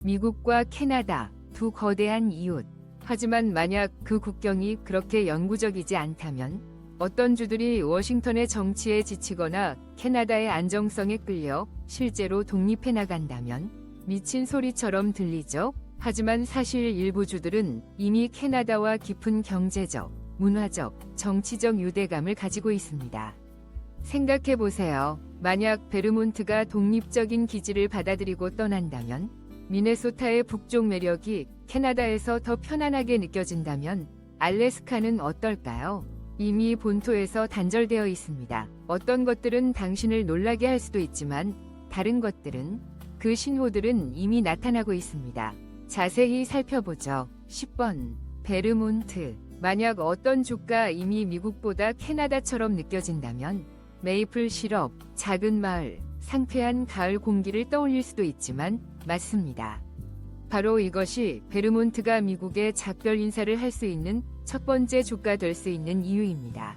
미국과 캐나다, 두 거대한 이웃. 하지만 만약 그 국경이 그렇게 영구적이지 않다면 어떤 주들이 워싱턴의 정치에 지치거나 캐나다의 안정성에 끌려 실제로 독립해 나간다면 미친 소리처럼 들리죠? 하지만 사실 일부 주들은 이미 캐나다와 깊은 경제적, 문화적, 정치적 유대감을 가지고 있습니다. 생각해 보세요. 만약 베르몬트가 독립적인 기지를 받아들이고 떠난다면, 미네소타의 북쪽 매력이 캐나다에서 더 편안하게 느껴진다면 알래스카는 어떨까요? 이미 본토에서 단절되어 있습니다. 어떤 것들은 당신을 놀라게 할 수도 있지만 다른 것들은, 그 신호들은 이미 나타나고 있습니다. 자세히 살펴보죠. 10번 베르몬트. 만약 어떤 주가 이미 미국보다 캐나다처럼 느껴진다면 메이플 시럽, 작은 마을, 상쾌한 가을 공기를 떠올릴 수도 있지만 맞습니다. 바로 이것이 베르몬트가 미국의 작별 인사를 할 수 있는 첫 번째 주가 될 수 있는 이유입니다.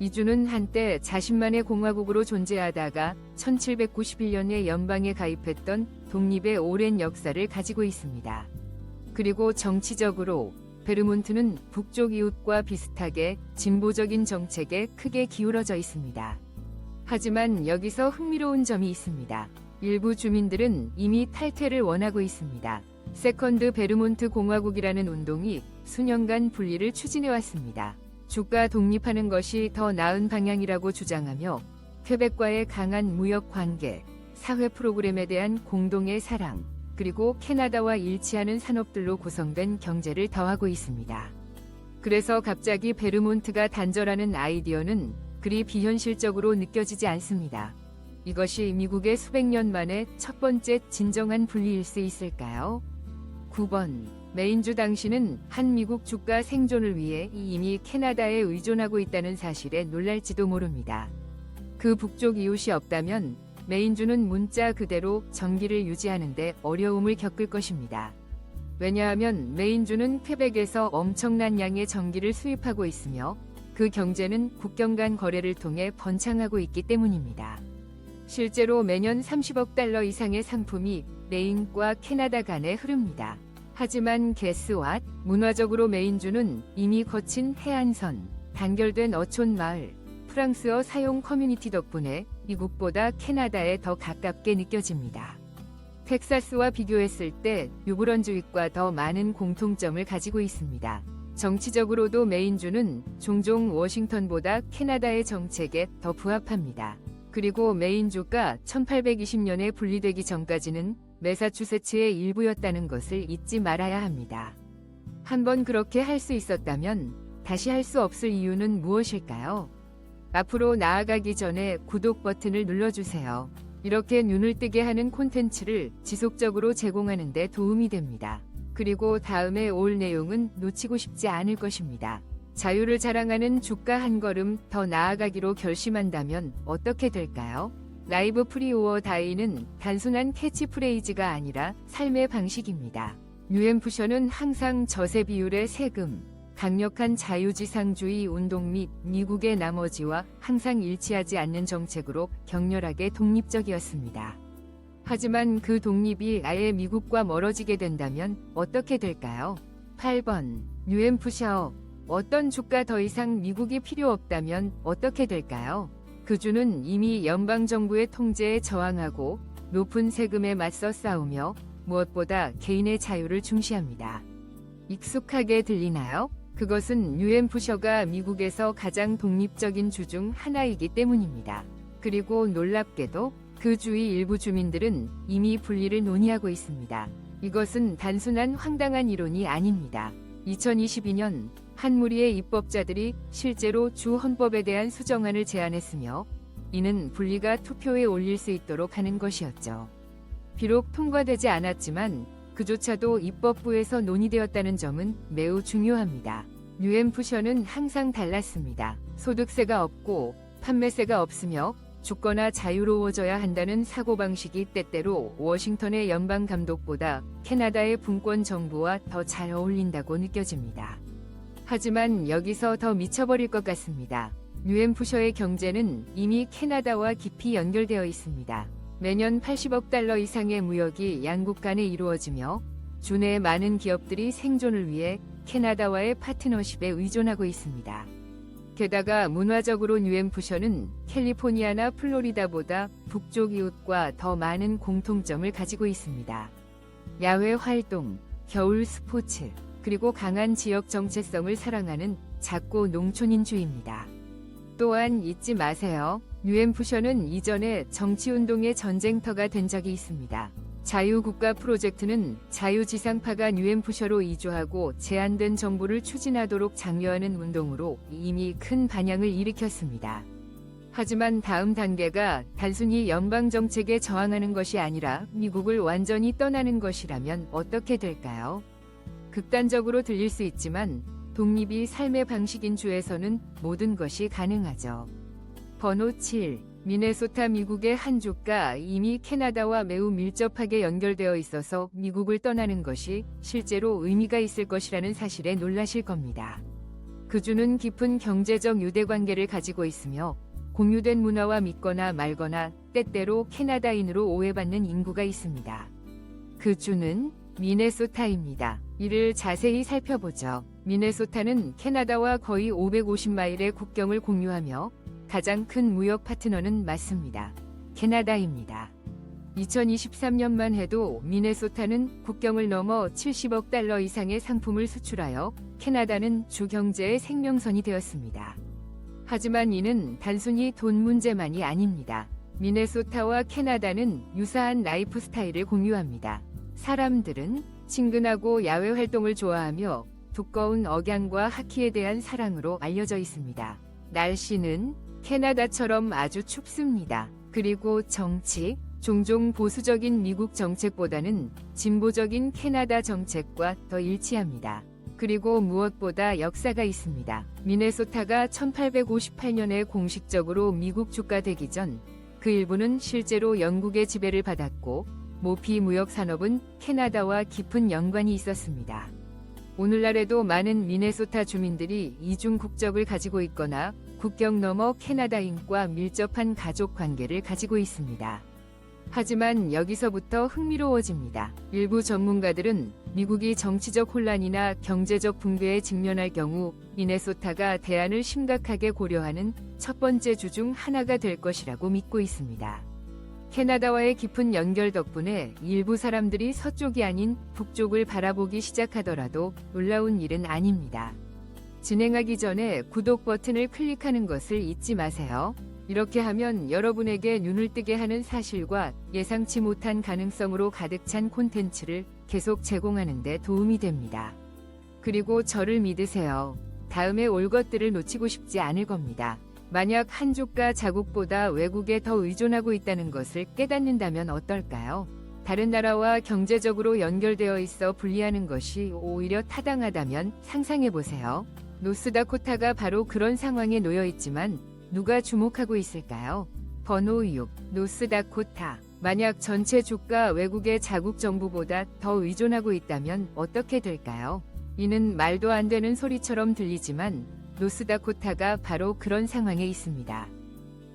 이 주는 한때 자신만의 공화국으로 존재하다가 1791년에 연방에 가입했던 독립의 오랜 역사를 가지고 있습니다. 그리고 정치적으로 베르몬트는 북쪽 이웃과 비슷하게 진보적인 정책에 크게 기울어져 있습니다. 하지만 여기서 흥미로운 점이 있습니다. 일부 주민들은 이미 탈퇴를 원하고 있습니다. 세컨드 베르몬트 공화국이라는 운동이 수년간 분리를 추진해왔습니다. 주가 독립하는 것이 더 나은 방향이라고 주장하며 퀘벡과의 강한 무역 관계, 사회 프로그램에 대한 공동의 사랑, 그리고 캐나다와 일치하는 산업들로 구성된 경제를 더하고 있습니다. 그래서 갑자기 베르몬트가 단절하는 아이디어는 그리 비현실적으로 느껴지지 않습니다. 이것이 미국의 수백 년 만에 첫 번째 진정한 분리일 수 있을까요? 9번 메인주. 당신은 한 미국 주가 생존을 위해 이미 캐나다에 의존하고 있다는 사실에 놀랄지도 모릅니다. 그 북쪽 이웃이 없다면 메인주는 문자 그대로 전기를 유지하는데 어려움을 겪을 것입니다. 왜냐하면 메인주는 퀘벡에서 엄청난 양의 전기를 수입하고 있으며 그 경제는 국경 간 거래를 통해 번창하고 있기 때문입니다. 실제로 매년 30억 달러 이상의 상품이 메인과 캐나다 간에 흐릅니다. 하지만 guess what? 문화적으로 메인주는 이미 거친 해안선, 단결된 어촌 마을, 프랑스어 사용 커뮤니티 덕분에 미국보다 캐나다에 더 가깝게 느껴집니다. 텍사스와 비교했을 때 뉴브런즈윅과 더 많은 공통점을 가지고 있습니다. 정치적으로도 메인주는 종종 워싱턴보다 캐나다의 정책에 더 부합합니다. 그리고 메인주가 1820년에 분리되기 전까지는 매사추세츠의 일부였다는 것을 잊지 말아야 합니다. 한번 그렇게 할 수 있었다면 다시 할 수 없을 이유는 무엇일까요? 앞으로 나아가기 전에 구독 버튼을 눌러주세요. 이렇게 눈을 뜨게 하는 콘텐츠를 지속적으로 제공하는 데 도움이 됩니다. 그리고 다음에 올 내용은 놓치고 싶지 않을 것입니다. 자유를 자랑하는 주가 한 걸음 더 나아가기로 결심한다면 어떻게 될까요? 라이브 프리 오어 다이는 단순한 캐치프레이즈가 아니라 삶의 방식입니다. 뉴햄프셔는 항상 저세 비율의 세금, 강력한 자유지상주의 운동 및 미국의 나머지와 항상 일치하지 않는 정책으로 격렬하게 독립적이었습니다. 하지만 그 독립이 아예 미국과 멀어지게 된다면 어떻게 될까요? 8번 뉴햄프셔. 어떤 주가 더 이상 미국이 필요 없다면 어떻게 될까요? 그 주는 이미 연방정부의 통제에 저항하고 높은 세금에 맞서 싸우며 무엇보다 개인의 자유를 중시합니다. 익숙하게 들리나요? 그것은 뉴햄프셔가 미국에서 가장 독립적인 주 중 하나이기 때문입니다. 그리고 놀랍게도 그 주의 일부 주민들은 이미 분리를 논의하고 있습니다. 이것은 단순한 황당한 이론이 아닙니다. 2022년 한 무리의 입법자들이 실제로 주 헌법에 대한 수정안을 제안했으며 이는 분리가 투표에 올릴 수 있도록 하는 것이었죠. 비록 통과되지 않았지만 그조차도 입법부에서 논의되었다는 점은 매우 중요합니다. 뉴햄프셔는 항상 달랐습니다. 소득세가 없고 판매세가 없으며 죽거나 자유로워져야 한다는 사고방식이 때때로 워싱턴의 연방감독보다 캐나다의 분권 정부와 더 잘 어울린다고 느껴집니다. 하지만 여기서 더 미쳐버릴 것 같습니다. 뉴햄프셔의 경제는 이미 캐나다와 깊이 연결되어 있습니다. 매년 80억 달러 이상의 무역이 양국 간에 이루어지며 주내의 많은 기업들이 생존을 위해 캐나다와의 파트너십에 의존하고 있습니다. 게다가 문화적으로 뉴햄프셔는 캘리포니아나 플로리다보다 북쪽 이웃과 더 많은 공통점을 가지고 있습니다. 야외 활동, 겨울 스포츠, 그리고 강한 지역 정체성을 사랑하는 작고 농촌인주입니다. 또한 잊지 마세요. 뉴햄프셔는 이전에 정치운동의 전쟁터가 된 적이 있습니다. 자유국가 프로젝트는 자유지상파가 뉴햄프셔로 이주하고 제한된 정부를 추진하도록 장려하는 운동으로 이미 큰 반향을 일으켰습니다. 하지만 다음 단계가 단순히 연방정책에 저항하는 것이 아니라 미국을 완전히 떠나는 것이라면 어떻게 될까요? 극단적으로 들릴 수 있지만 독립이 삶의 방식인 주에서는 모든 것이 가능하죠. 번호 7. 미네소타 미국의 한 주가 이미 캐나다와 매우 밀접하게 연결되어 있어서 미국을 떠나는 것이 실제로 의미가 있을 것이라는 사실에 놀라실 겁니다. 그 주는 깊은 경제적 유대관계를 가지고 있으며 공유된 문화와 믿거나 말거나 때때로 캐나다인으로 오해받는 인구가 있습니다. 그 주는 미네소타입니다. 이를 자세히 살펴보죠. 미네소타는 캐나다와 거의 550마일의 국경을 공유하며 가장 큰 무역 파트너는 맞습니다. 캐나다입니다. 2023년만 해도 미네소타는 국경을 넘어 70억 달러 이상의 상품을 수출하여 캐나다는 주 경제의 생명선이 되었습니다. 하지만 이는 단순히 돈 문제만이 아닙니다. 미네소타와 캐나다는 유사한 라이프 스타일을 공유합니다. 사람들은 친근하고 야외 활동을 좋아하며 두꺼운 억양과 하키에 대한 사랑으로 알려져 있습니다. 날씨는 캐나다처럼 아주 춥습니다. 그리고 정치, 종종 보수적인 미국 정책보다는 진보적인 캐나다 정책과 더 일치합니다. 그리고 무엇보다 역사가 있습니다. 미네소타가 1858년에 공식적으로 미국 주가 되기 전 그 일부는 실제로 영국의 지배를 받았고 모피 무역 산업은 캐나다와 깊은 연관이 있었습니다. 오늘날에도 많은 미네소타 주민들이 이중 국적을 가지고 있거나 국경 너머 캐나다인과 밀접한 가족 관계를 가지고 있습니다. 하지만 여기서부터 흥미로워집니다. 일부 전문가들은 미국이 정치적 혼란이나 경제적 붕괴에 직면할 경우 미네소타가 대안을 심각하게 고려하는 첫 번째 주 중 하나가 될 것이라고 믿고 있습니다. 캐나다와의 깊은 연결 덕분에 일부 사람들이 서쪽이 아닌 북쪽을 바라보기 시작하더라도 놀라운 일은 아닙니다. 진행하기 전에 구독 버튼을 클릭하는 것을 잊지 마세요. 이렇게 하면 여러분에게 눈을 뜨게 하는 사실과 예상치 못한 가능성으로 가득 찬 콘텐츠를 계속 제공하는 데 도움이 됩니다. 그리고 저를 믿으세요. 다음에 올 것들을 놓치고 싶지 않을 겁니다. 만약 한 주가 자국보다 외국에 더 의존하고 있다는 것을 깨닫는다면 어떨까요? 다른 나라와 경제적으로 연결되어 있어 분리하는 것이 오히려 타당하다면 상상해보세요. 노스다코타가 바로 그런 상황에 놓여 있지만 누가 주목하고 있을까요? 번호 6. 노스다코타. 만약 전체 주가 외국의 자국 정부보다 더 의존하고 있다면 어떻게 될까요? 이는 말도 안 되는 소리처럼 들리지만 노스다코타가 바로 그런 상황에 있습니다.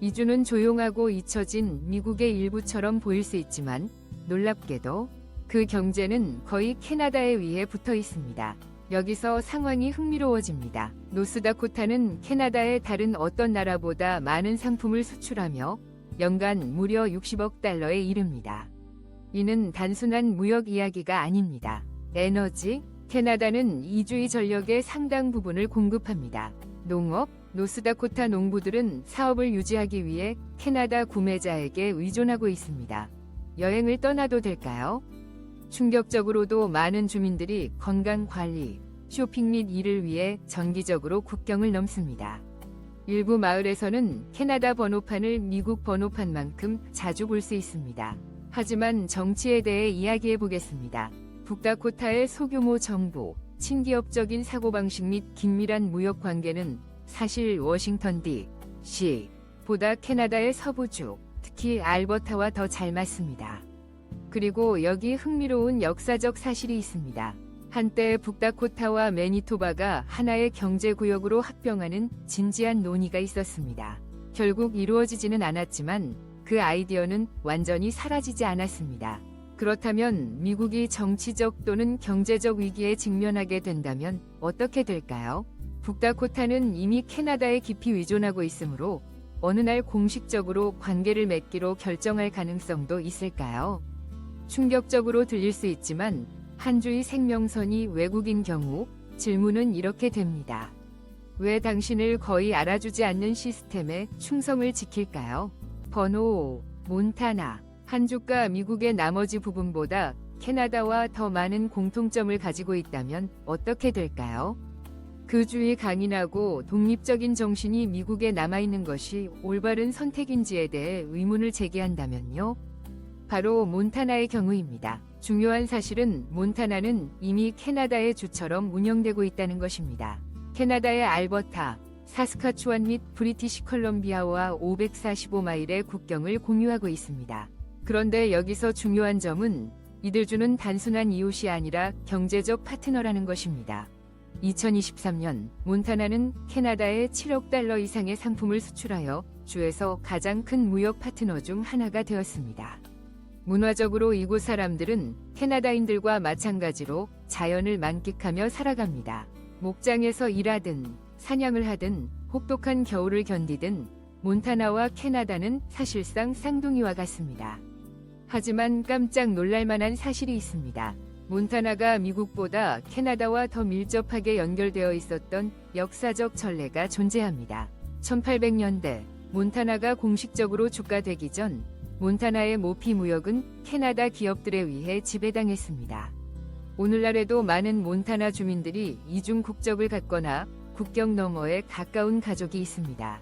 이 주는 조용하고 잊혀진 미국의 일부처럼 보일 수 있지만 놀랍게도 그 경제는 거의 캐나다에 의해 붙어 있습니다. 여기서 상황이 흥미로워집니다. 노스다코타는 캐나다의 다른 어떤 나라보다 많은 상품을 수출하며 연간 무려 60억 달러에 이릅니다. 이는 단순한 무역 이야기가 아닙니다. 에너지, 캐나다는 이주의 전력의 상당 부분을 공급합니다. 농업, 노스다코타 농부들은 사업을 유지하기 위해 캐나다 구매자에게 의존하고 있습니다. 여행을 떠나도 될까요? 충격적으로도 많은 주민들이 건강 관리, 쇼핑 및 일을 위해 정기적으로 국경을 넘습니다. 일부 마을에서는 캐나다 번호판을 미국 번호판만큼 자주 볼 수 있습니다. 하지만 정치에 대해 이야기해 보겠습니다. 북다코타의 소규모 정부, 친기업적인 사고방식 및 긴밀한 무역 관계는 사실 워싱턴 D.C.보다 캐나다의 서부주, 특히 알버타와 더 잘 맞습니다. 그리고 여기 흥미로운 역사적 사실이 있습니다. 한때 북다코타와 매니토바가 하나의 경제구역으로 합병하는 진지한 논의가 있었습니다. 결국 이루어지지는 않았지만 그 아이디어는 완전히 사라지지 않았습니다. 그렇다면 미국이 정치적 또는 경제적 위기에 직면하게 된다면 어떻게 될까요? 북다코타는 이미 캐나다에 깊이 의존하고 있으므로 어느 날 공식적으로 관계를 맺기로 결정할 가능성도 있을까요? 충격적으로 들릴 수 있지만 한 주의 생명선이 외국인 경우 질문은 이렇게 됩니다. 왜 당신을 거의 알아주지 않는 시스템에 충성을 지킬까요? 번호 5. 몬타나. 한 주가 미국의 나머지 부분보다 캐나다와 더 많은 공통점을 가지고 있다면 어떻게 될까요? 그 주의 강인하고 독립적인 정신이 미국에 남아있는 것이 올바른 선택인지에 대해 의문을 제기한다면요. 바로 몬타나의 경우입니다. 중요한 사실은 몬타나는 이미 캐나다의 주처럼 운영되고 있다는 것입니다. 캐나다의 알버타, 사스카추완 및 브리티시 컬럼비아와 545마일의 국경을 공유하고 있습니다. 그런데 여기서 중요한 점은 이들 주는 단순한 이웃이 아니라 경제적 파트너라는 것입니다. 2023년 몬타나는 캐나다에 7억 달러 이상의 상품을 수출하여 주에서 가장 큰 무역 파트너 중 하나가 되었습니다. 문화적으로 이곳 사람들은 캐나다인들과 마찬가지로 자연을 만끽하며 살아갑니다. 목장에서 일하든 사냥을 하든 혹독한 겨울을 견디든 몬타나와 캐나다는 사실상 쌍둥이와 같습니다. 하지만 깜짝 놀랄만한 사실이 있습니다. 몬타나가 미국보다 캐나다와 더 밀접하게 연결되어 있었던 역사적 전례가 존재합니다. 1800년대 몬타나가 공식적으로 주가되기 전 몬타나의 모피 무역은 캐나다 기업들에 의해 지배당했습니다. 오늘날에도 많은 몬타나 주민들이 이중 국적을 갖거나 국경 너머에 가까운 가족이 있습니다.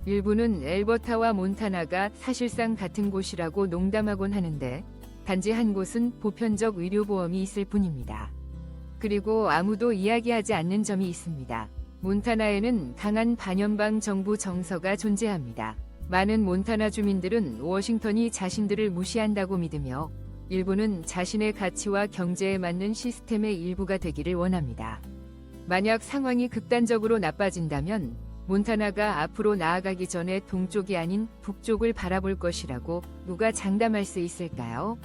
일부는 엘버타와 몬타나가 사실상 같은 곳이라고 농담하곤 하는데 단지 한 곳은 보편적 의료보험이 있을 뿐입니다. 그리고 아무도 이야기하지 않는 점이 있습니다. 몬타나에는 강한 반연방 정부 정서가 존재합니다. 많은 몬타나 주민들은 워싱턴이 자신들을 무시한다고 믿으며 일부는 자신의 가치와 경제에 맞는 시스템의 일부가 되기를 원합니다. 만약 상황이 극단적으로 나빠진다면 몬타나가 앞으로 나아가기 전에 동쪽이 아닌 북쪽을 바라볼 것이라고 누가 장담할 수 있을까요?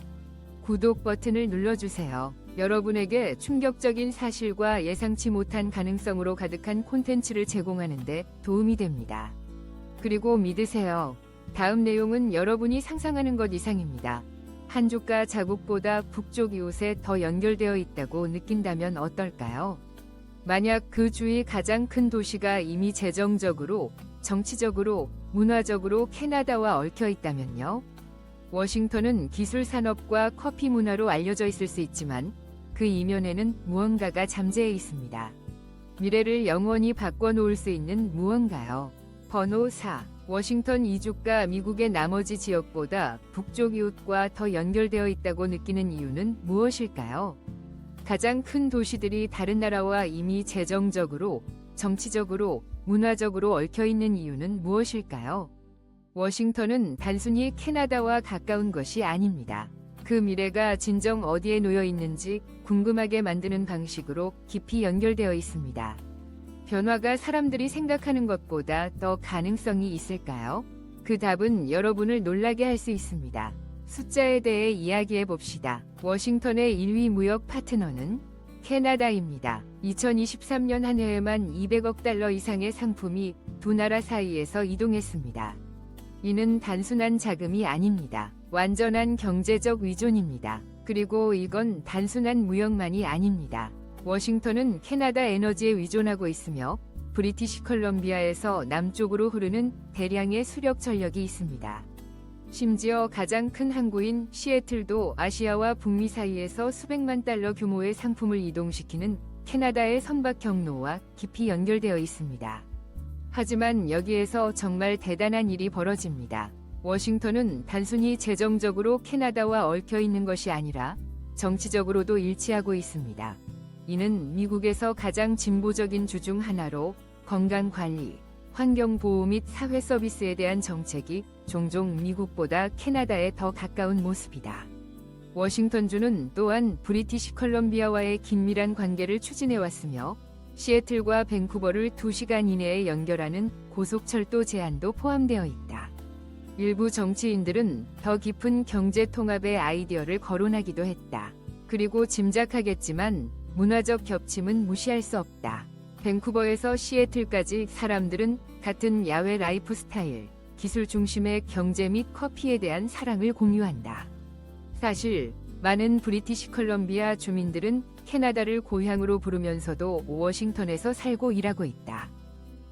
구독 버튼을 눌러주세요. 여러분에게 충격적인 사실과 예상치 못한 가능성으로 가득한 콘텐츠를 제공하는데 도움이 됩니다. 그리고 믿으세요. 다음 내용은 여러분이 상상하는 것 이상입니다. 한 주가 자국보다 북쪽 이웃에 더 연결되어 있다고 느낀다면 어떨까요? 만약 그 주의 가장 큰 도시가 이미 재정적으로, 정치적으로, 문화적으로 캐나다와 얽혀 있다면요? 워싱턴은 기술 산업과 커피 문화로 알려져 있을 수 있지만 그 이면에는 무언가가 잠재해 있습니다. 미래를 영원히 바꿔놓을 수 있는 무언가요. 번호 4. 워싱턴 이주가 미국의 나머지 지역보다 북쪽 이웃과 더 연결되어 있다고 느끼는 이유는 무엇일까요? 가장 큰 도시들이 다른 나라와 이미 재정적으로, 정치적으로, 문화적으로 얽혀 있는 이유는 무엇일까요? 워싱턴은 단순히 캐나다와 가까운 것이 아닙니다. 그 미래가 진정 어디에 놓여 있는지 궁금하게 만드는 방식으로 깊이 연결되어 있습니다. 변화가 사람들이 생각하는 것보다 더 가능성이 있을까요? 그 답은 여러분을 놀라게 할 수 있습니다. 숫자에 대해 이야기해 봅시다. 워싱턴의 1위 무역 파트너는 캐나다입니다. 2023년 한 해에만 200억 달러 이상의 상품이 두 나라 사이에서 이동했습니다. 이는 단순한 자금이 아닙니다. 완전한 경제적 의존입니다. 그리고 이건 단순한 무역만이 아닙니다. 워싱턴은 캐나다 에너지에 의존하고 있으며 브리티시 컬럼비아에서 남쪽으로 흐르는 대량의 수력 전력이 있습니다. 심지어 가장 큰 항구인 시애틀도 아시아와 북미 사이에서 수백만 달러 규모의 상품을 이동시키는 캐나다의 선박 경로와 깊이 연결되어 있습니다. 하지만 여기에서 정말 대단한 일이 벌어집니다. 워싱턴은 단순히 재정적으로 캐나다와 얽혀 있는 것이 아니라 정치적으로도 일치하고 있습니다. 이는 미국에서 가장 진보적인 주 중 하나로 건강관리, 환경보호 및 사회 서비스에 대한 정책이 종종 미국보다 캐나다에 더 가까운 모습이다. 워싱턴주는 또한 브리티시 컬럼비아와의 긴밀한 관계를 추진해왔으며 시애틀과 밴쿠버를 2시간 이내에 연결하는 고속철도 제한도 포함되어 있다. 일부 정치인들은 더 깊은 경제 통합의 아이디어를 거론하기도 했다. 그리고 짐작하겠지만 문화적 겹침은 무시할 수 없다. 밴쿠버에서 시애틀까지 사람들은 같은 야외 라이프 스타일, 기술 중심의 경제 및 커피에 대한 사랑을 공유한다. 사실 많은 브리티시 컬럼비아 주민들은 캐나다를 고향으로 부르면서도 워싱턴에서 살고 일하고 있다.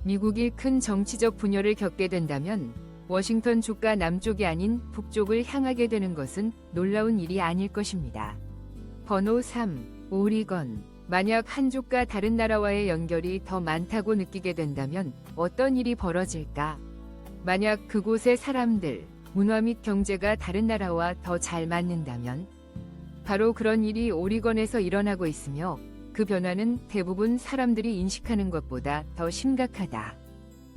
미국이 큰 정치적 분열을 겪게 된다면 워싱턴 주가 남쪽이 아닌 북쪽을 향하게 되는 것은 놀라운 일이 아닐 것입니다. 번호 3. 오리건. 만약 한 주가 다른 나라와의 연결이 더 많다고 느끼게 된다면 어떤 일이 벌어질까? 만약 그곳의 사람들, 문화 및 경제가 다른 나라와 더 잘 맞는다면? 바로 그런 일이 오리건에서 일어나고 있으며 그 변화는 대부분 사람들이 인식하는 것보다 더 심각하다.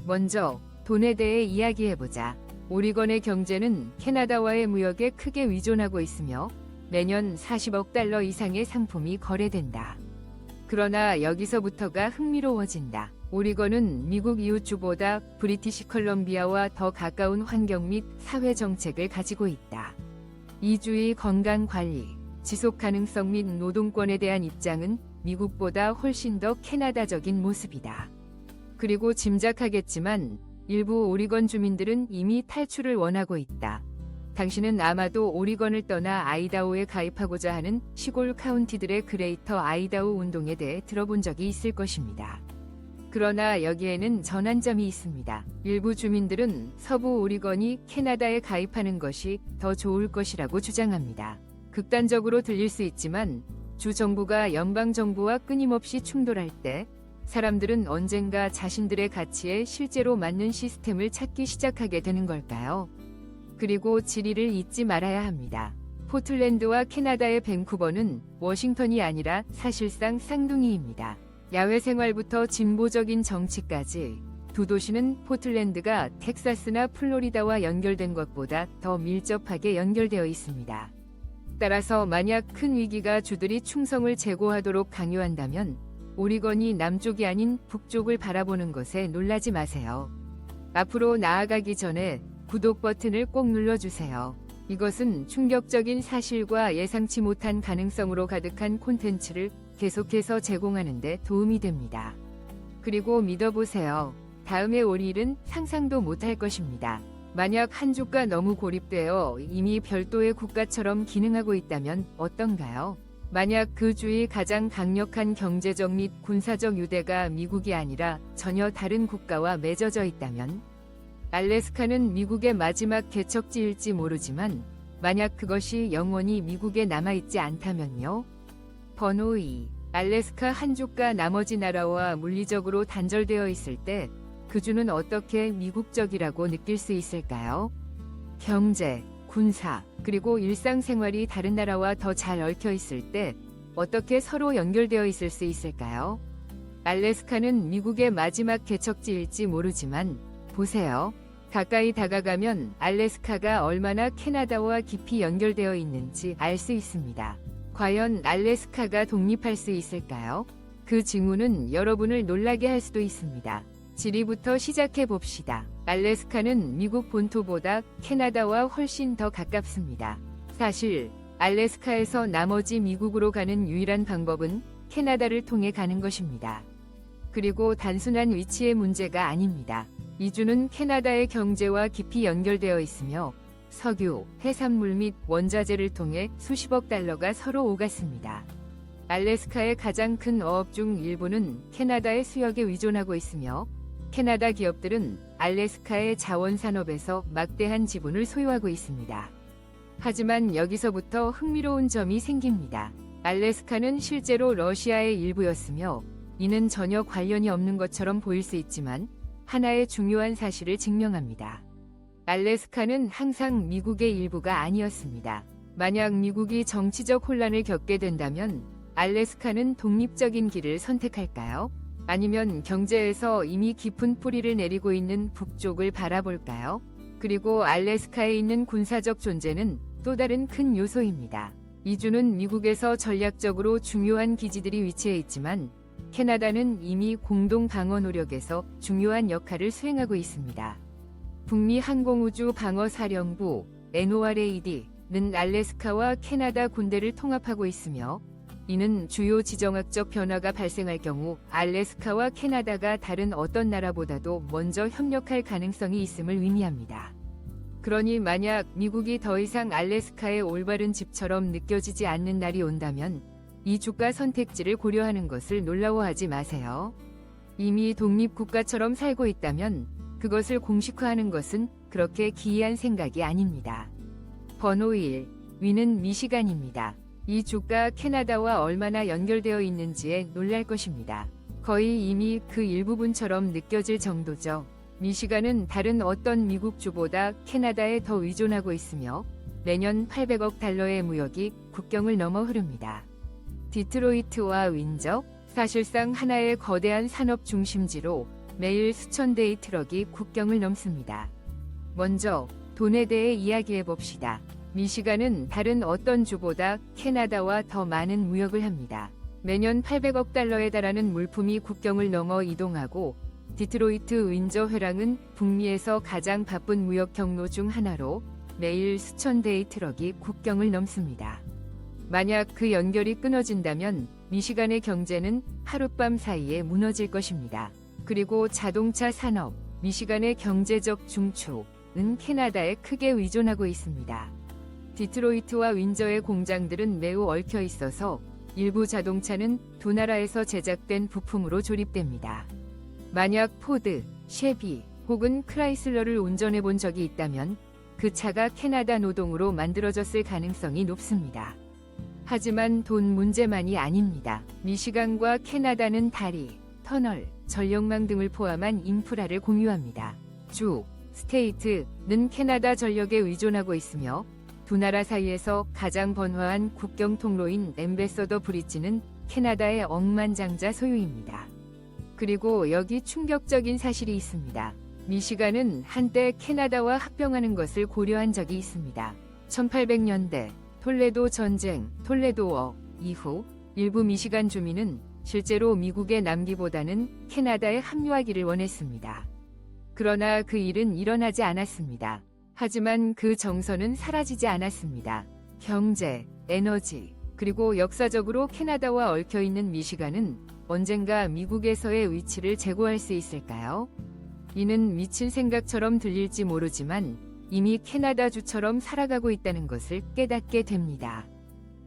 먼저 돈에 대해 이야기해보자. 오리건의 경제는 캐나다와의 무역에 크게 의존하고 있으며 매년 40억 달러 이상의 상품이 거래된다. 그러나 여기서부터가 흥미로워진다. 오리건은 미국 이웃주보다 브리티시 컬럼비아와 더 가까운 환경 및 사회 정책을 가지고 있다. 이 주의 건강관리, 지속 가능성 및 노동권에 대한 입장은 미국보다 훨씬 더 캐나다적인 모습이다. 그리고 짐작하겠지만 일부 오리건 주민들은 이미 탈출을 원하고 있다. 당신은 아마도 오리건을 떠나 아이다호에 가입하고자 하는 시골 카운티들의 그레이터 아이다호 운동에 대해 들어본 적이 있을 것입니다. 그러나 여기에는 전환점이 있습니다. 일부 주민들은 서부 오리건이 캐나다에 가입하는 것이 더 좋을 것이라고 주장합니다. 극단적으로 들릴 수 있지만 주 정부가 연방 정부와 끊임없이 충돌할 때 사람들은 언젠가 자신들의 가치에 실제로 맞는 시스템을 찾기 시작하게 되는 걸까요? 그리고 지리를 잊지 말아야 합니다. 포틀랜드와 캐나다의 밴쿠버는 워싱턴이 아니라 사실상 쌍둥이입니다. 야외 생활부터 진보적인 정치까지 두 도시는 포틀랜드가 텍사스나 플로리다와 연결된 것보다 더 밀접하게 연결되어 있습니다. 따라서 만약 큰 위기가 주들이 충성을 제고하도록 강요한다면 오리건이 남쪽이 아닌 북쪽을 바라보는 것에 놀라지 마세요. 앞으로 나아가기 전에 구독 버튼을 꼭 눌러주세요. 이것은 충격적인 사실과 예상치 못한 가능성으로 가득한 콘텐츠를 계속해서 제공하는 데 도움이 됩니다. 그리고 믿어보세요. 다음에 올 일은 상상도 못할 것입니다. 만약 한 주가 너무 고립되어 이미 별도의 국가처럼 기능하고 있다면 어떤가요? 만약 그 주의 가장 강력한 경제적 및 군사적 유대가 미국이 아니라 전혀 다른 국가와 맺어져 있다면? 알래스카는 미국의 마지막 개척지일지 모르지만 만약 그것이 영원히 미국에 남아있지 않다면요? 번호 2. 알래스카 한 주가 나머지 나라와 물리적으로 단절되어 있을 때 그 주는 어떻게 미국적이라고 느낄 수 있을까요? 경제, 군사, 그리고 일상생활이 다른 나라와 더 잘 얽혀 있을 때 어떻게 서로 연결되어 있을 수 있을까요? 알래스카는 미국의 마지막 개척지일지 모르지만 보세요. 가까이 다가가면 알래스카가 얼마나 캐나다와 깊이 연결되어 있는지 알 수 있습니다. 과연 알래스카가 독립할 수 있을까요? 그 징후는 여러분을 놀라게 할 수도 있습니다. 지리부터 시작해 봅시다. 알래스카는 미국 본토보다 캐나다와 훨씬 더 가깝습니다. 사실 알래스카에서 나머지 미국으로 가는 유일한 방법은 캐나다를 통해 가는 것입니다. 그리고 단순한 위치의 문제가 아닙니다. 이 주는 캐나다의 경제와 깊이 연결되어 있으며 석유, 해산물 및 원자재를 통해 수십억 달러가 서로 오갔습니다. 알래스카의 가장 큰 어업 중 일부는 캐나다의 수역에 의존하고 있으며 캐나다 기업들은 알래스카의 자원 산업에서 막대한 지분을 소유하고 있습니다. 하지만 여기서부터 흥미로운 점이 생깁니다. 알래스카는 실제로 러시아의 일부였으며 이는 전혀 관련이 없는 것처럼 보일 수 있지만 하나의 중요한 사실을 증명합니다. 알래스카는 항상 미국의 일부가 아니었습니다. 만약 미국이 정치적 혼란을 겪게 된다면 알래스카는 독립적인 길을 선택할까요? 아니면 경제에서 이미 깊은 뿌리를 내리고 있는 북쪽을 바라볼까요? 그리고 알래스카에 있는 군사적 존재는 또 다른 큰 요소입니다. 이 주는 미국에서 전략적으로 중요한 기지들이 위치해 있지만 캐나다는 이미 공동 방어 노력에서 중요한 역할을 수행하고 있습니다. 북미 항공우주 방어사령부 NORAD는 알래스카와 캐나다 군대를 통합하고 있으며 이는 주요 지정학적 변화가 발생할 경우 알래스카와 캐나다가 다른 어떤 나라보다도 먼저 협력할 가능성이 있음을 의미합니다. 그러니 만약 미국이 더 이상 알래스카의 올바른 집처럼 느껴지지 않는 날이 온다면 이 주가 선택지를 고려하는 것을 놀라워하지 마세요. 이미 독립국가처럼 살고 있다면 그것을 공식화하는 것은 그렇게 기이한 생각이 아닙니다. 번호 1. 위는 미시간입니다. 이 주가 캐나다와 얼마나 연결되어 있는지에 놀랄 것입니다. 거의 이미 그 일부분처럼 느껴질 정도죠. 미시간은 다른 어떤 미국 주보다 캐나다에 더 의존하고 있으며 매년 800억 달러의 무역이 국경을 넘어 흐릅니다. 디트로이트와 윈저, 사실상 하나의 거대한 산업 중심지로 매일 수천 대의 트럭이 국경을 넘습니다. 먼저 돈에 대해 이야기해 봅시다. 미시간은 다른 어떤 주보다 캐나다와 더 많은 무역을 합니다. 매년 800억 달러에 달하는 물품이 국경을 넘어 이동하고 디트로이트 윈저 회랑은 북미에서 가장 바쁜 무역 경로 중 하나로 매일 수천 대의 트럭이 국경을 넘습니다. 만약 그 연결이 끊어진다면 미시간의 경제는 하룻밤 사이에 무너질 것입니다. 그리고 자동차 산업, 미시간의 경제적 중추는 캐나다에 크게 의존하고 있습니다. 디트로이트와 윈저의 공장들은 매우 얽혀 있어서 일부 자동차는 두 나라에서 제작된 부품으로 조립됩니다. 만약 포드, 쉐비 혹은 크라이슬러를 운전해 본 적이 있다면 그 차가 캐나다 노동으로 만들어졌을 가능성이 높습니다. 하지만 돈 문제만이 아닙니다. 미시간과 캐나다는 다리, 터널, 전력망 등을 포함한 인프라를 공유합니다. 주, 스테이트는 캐나다 전력에 의존하고 있으며 두 나라 사이에서 가장 번화한 국경 통로인 엠베서더 브릿지는 캐나다의 억만장자 소유입니다. 그리고 여기 충격적인 사실이 있습니다. 미시간은 한때 캐나다와 합병하는 것을 고려한 적이 있습니다. 1800년대 톨레도 전쟁, 톨레도어 이후 일부 미시간 주민은 실제로 미국의 남기보다는 캐나다에 합류하기를 원했습니다. 그러나 그 일은 일어나지 않았습니다. 하지만 그 정서는 사라지지 않았습니다. 경제, 에너지, 그리고 역사적으로 캐나다와 얽혀 있는 미시간은 언젠가 미국에서의 위치를 제고할 수 있을까요? 이는 미친 생각처럼 들릴지 모르지만 이미 캐나다주처럼 살아가고 있다는 것을 깨닫게 됩니다.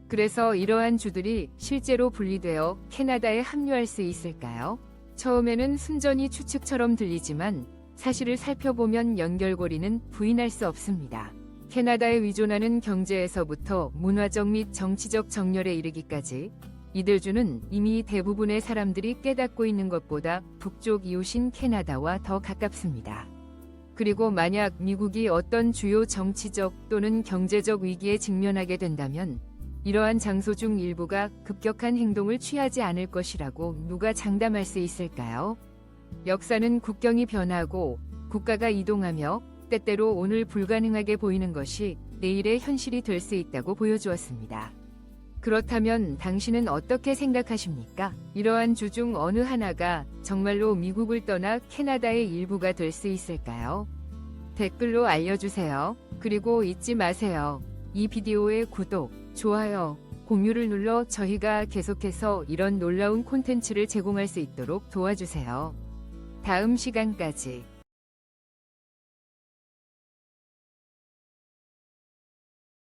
그래서 이러한 주들이 실제로 분리되어 캐나다에 합류할 수 있을까요? 처음에는 순전히 추측처럼 들리지만 사실을 살펴보면 연결고리는 부인할 수 없습니다. 캐나다에 의존하는 경제에서부터 문화적 및 정치적 정렬에 이르기까지 이들 주는 이미 대부분의 사람들이 깨닫고 있는 것보다 북쪽 이웃인 캐나다와 더 가깝습니다. 그리고 만약 미국이 어떤 주요 정치적 또는 경제적 위기에 직면하게 된다면 이러한 장소 중 일부가 급격한 행동을 취하지 않을 것이라고 누가 장담할 수 있을까요? 역사는 국경이 변하고 국가가 이동하며 때때로 오늘 불가능하게 보이는 것이 내일의 현실이 될 수 있다고 보여주었습니다. 그렇다면 당신은 어떻게 생각하십니까? 이러한 주 중 어느 하나가 정말로 미국을 떠나 캐나다의 일부가 될 수 있을까요? 댓글로 알려주세요. 그리고 잊지 마세요. 이 비디오의 구독, 좋아요, 공유를 눌러 저희가 계속해서 이런 놀라운 콘텐츠를 제공할 수 있도록 도와주세요. 다음 시간까지